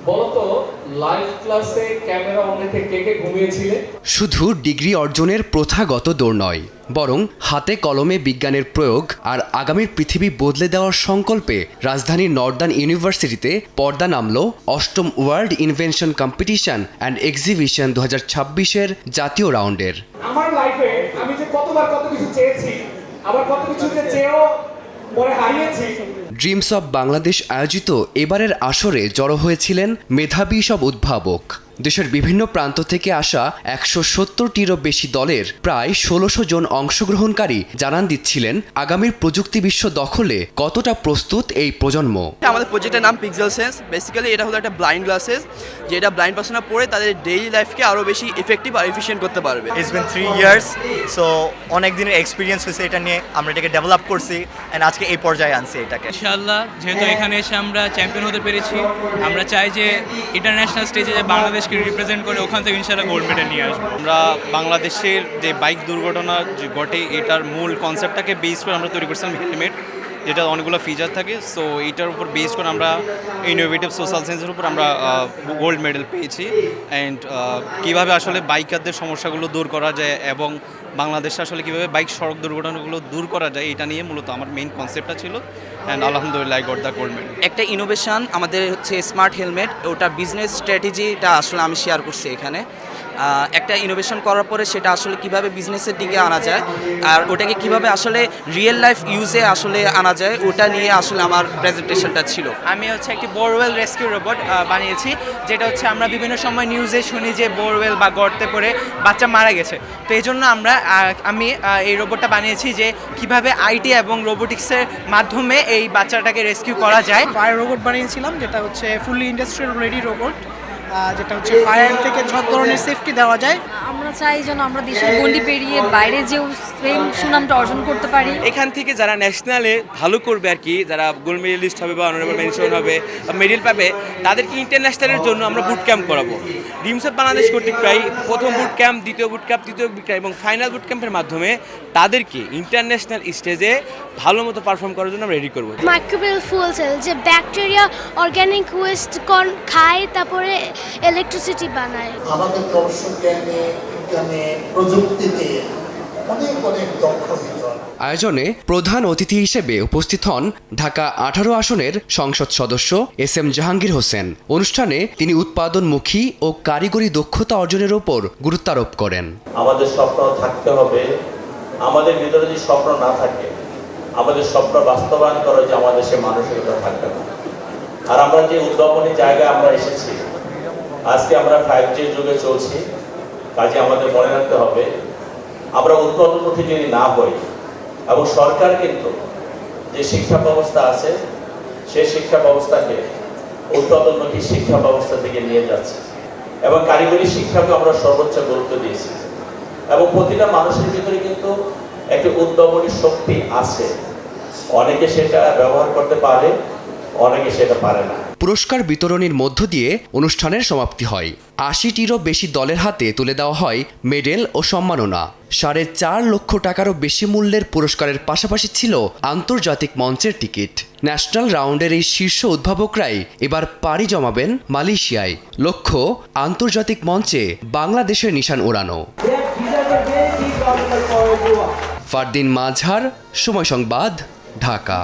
বলতো লাইভ ক্লাসে camera on রেখে কে কে ঘুমিয়েছিলে? শুধু ডিগ্রি অর্জনের প্রথাগত দৌড় নয়, বরং হাতে কলমে বিজ্ঞানের প্রয়োগ আর আগামীর পৃথিবী বদলে দেওয়ার সংকল্পে রাজধানীর নর্দার্ন ইউনিভার্সিটিতে পর্দা নামল অষ্টম world invention competition and exhibition 2026-এর জাতীয় রাউন্ডের। আমার লাইফে আমি যে কতবার কত কিছু চেয়েছি, আবার কত কিছু যে চেয়েও পরে হারিয়েছি। ড্রিমস অব বাংলাদেশ আয়োজিত এবারের আসরে জড়ো হয়েছিলেন মেধাবী সব উদ্ভাবক। দেশের বিভিন্ন প্রান্ত থেকে আসা 170টিরও বেশি দলের প্রায় 1600 জন অংশগ্রহণকারী জানান দিচ্ছিলেন আগামীর প্রযুক্তি বিশ্ব দখলে কতটা প্রস্তুত এই প্রজন্ম। আমাদের প্রজেক্টের নাম পিক্সেল সেন্স। বেসিক্যালি এটা হলো একটা ব্লাইন্ড গ্লাসেস, যেটা ব্লাইন্ড পার্সনরা পড়ে তাদের ডেইলি লাইফকে আরও বেশি ইফেক্টিভ আর এফিশিয়েন্ট করতে পারবে। ইটস বিন 3 ইয়ার্স, সো অনেক দিনের এক্সপিরিয়েন্স হয়েছে এটা নিয়ে, আমরা এটাকে ডেভেলপ করছি অ্যান্ড আজকে এই পর্যায়ে আনছি এটাকে। ইনশাআল্লাহ যেহেতু এখানে এসে আমরা চ্যাম্পিয়ন হতে পেরেছি, আমরা চাই যে ইন্টারন্যাশনাল স্টেজে যে বাংলাদেশকে রিপ্রেজেন্ট করে ওখান থেকে ইনশাআল্লাহ গোল্ড মেডেল নিয়ে আসবো। আমরা বাংলাদেশের যে বাইক দুর্ঘটনা যে ঘটে এটার মূল কনসেপ্টটাকে বেস করে আমরা তৈরি করছিলাম হেলমেট, যেটা অনেকগুলো ফিচার থাকে। সো এইটার উপর বেস করে আমরা ইনোভেটিভ সোশ্যাল সায়েন্সের উপর আমরা গোল্ড মেডেল পেয়েছি। অ্যান্ড কীভাবে আসলে বাইকারদের সমস্যাগুলো দূর করা যায় এবং বাংলাদেশে আসলে কীভাবে বাইক সড়ক দুর্ঘটনাগুলো দূর করা যায়, এটা নিয়ে মূলত আমার মেইন কনসেপ্টটা ছিল। অ্যান্ড আলহামদুলিল্লাহ I got the gold medal. একটা ইনোভেশন আমাদের হচ্ছে স্মার্ট হেলমেট, ওটা বিজনেস স্ট্র্যাটেজিটা আসলে আমি শেয়ার করছি এখানে। একটা ইনোভেশন করার পরে সেটা আসলে কিভাবে বিজনেসের দিকে আনা যায় আর ওটাকে কিভাবে আসলে রিয়েল লাইফ ইউজে আসলে আনা যায়, ওটা নিয়ে আসলে আমার প্রেজেন্টেশনটা ছিল। আমি হচ্ছে একটি বোরওয়েল রেস্কিউ রোবট বানিয়েছি, যেটা হচ্ছে আমরা বিভিন্ন সময় নিউজে শুনি যে বোরওয়েল বা গর্তে পড়ে বাচ্চা মারা গেছে। তো এই জন্য আমি এই রোবটটা বানিয়েছি যে কিভাবে আইটি এবং রোবোটিক্সের মাধ্যমে এই বাচ্চাটাকে রেস্কিউ করা যায়। ফায়ার রোবট বানিয়েছিলাম, যেটা হচ্ছে ফুললি ইন্ডাস্ট্রিয়াল রেডি রোবট, যেটা হচ্ছে ফায়ার থেকে সব ধরনের সেফটি দেওয়া যায়। আমরা চাই যেন আমরা দেশের গণ্ডি পেরিয়ে বাইরে যেও সেম সুনামটা অর্জন করতে পারি। এখান থেকে যারা ন্যাশনালে ভালো করবে আর কি, যারা গোল্ড মেডেলিস্ট হবে বা অনারেবল মেনশন হবে বা মেডেল পাবে, তাদেরকে ইন্টারন্যাশনালের জন্য আমরা বুট ক্যাম্প করাবো। ড্রিমস অফ বাংলাদেশ কর্তৃক প্রায় প্রথম বুট ক্যাম্প, দ্বিতীয় বুট ক্যাম্প, তৃতীয় বুট ক্যাম্প এবং ফাইনাল বুট ক্যাম্পের মাধ্যমে তাদেরকে ইন্টারন্যাশনাল স্টেজে ভালো মতো পারফর্ম করার জন্য আমরা রেডি করবো। মাইক্রোবিয়াল ফুয়েল সেল, যে ব্যাকটেরিয়া অর্গানিক ওয়েস্ট খায় তারপরে ইলেকট্রিসিটি বানায়। আমাদের দর্শক জ্ঞানে প্রযুক্তিতে অনেক অনেক দক্ষ বিদ্যান। আয়োজনে প্রধান অতিথি হিসেবে উপস্থিত হন ঢাকা 18 আসনের সংসদ সদস্য এস.এম. জাহাঙ্গীর হোসেন। অনুষ্ঠানে তিনি উৎপাদনমুখী ও কারিগরি দক্ষতা অর্জনের উপর গুরুত্ব আরোপ করেন। আমাদের স্বপ্ন থাকতে হবে, আমাদের ভিতরে যদি স্বপ্ন না থাকে, আমাদের স্বপ্ন বাস্তবায়ন করার যে আমাদের সে মানসিকতা থাকবে না। আর আমরা যে উদ্ভাবনী জায়গায় আমরা এসেছি, আজকে আমরা 5G যুগে চলছি, কাজে আমাদের মনে রাখতে হবে আমরা উৎপাদনমুখী যদি না হই, এবং সরকার কিন্তু যে শিক্ষা ব্যবস্থা আছে সেই শিক্ষা ব্যবস্থাকে উৎপাদনমুখী শিক্ষা ব্যবস্থা থেকে নিয়ে যাচ্ছে এবং কারিগরি শিক্ষাকে আমরা সর্বোচ্চ গুরুত্ব দিয়েছি এবং প্রতিটা মানুষের ভিতরে কিন্তু একটি উদ্ভাবনী শক্তি আছে। অনেকে সেটা ব্যবহার করতে পারে, অনেকে সেটা পারে না। পুরস্কার বিতরণীর মধ্য দিয়ে অনুষ্ঠানের সমাপ্তি হয়। 80টিরও বেশি দলের হাতে তুলে দেওয়া হয় মেডেল ও সম্মাননা। 4.5 লক্ষ টাকারও বেশি মূল্যের পুরস্কারের পাশাপাশি ছিল আন্তর্জাতিক মঞ্চের টিকিট। ন্যাশনাল রাউন্ডের এই শীর্ষ উদ্ভাবকরাই এবার পাড়ি জমাবেন মালয়েশিয়ায়। লক্ষ্য আন্তর্জাতিক মঞ্চে বাংলাদেশের নিশান ওড়ানো। ফারদিন মাঝহার, সময় সংবাদ, ঢাকা।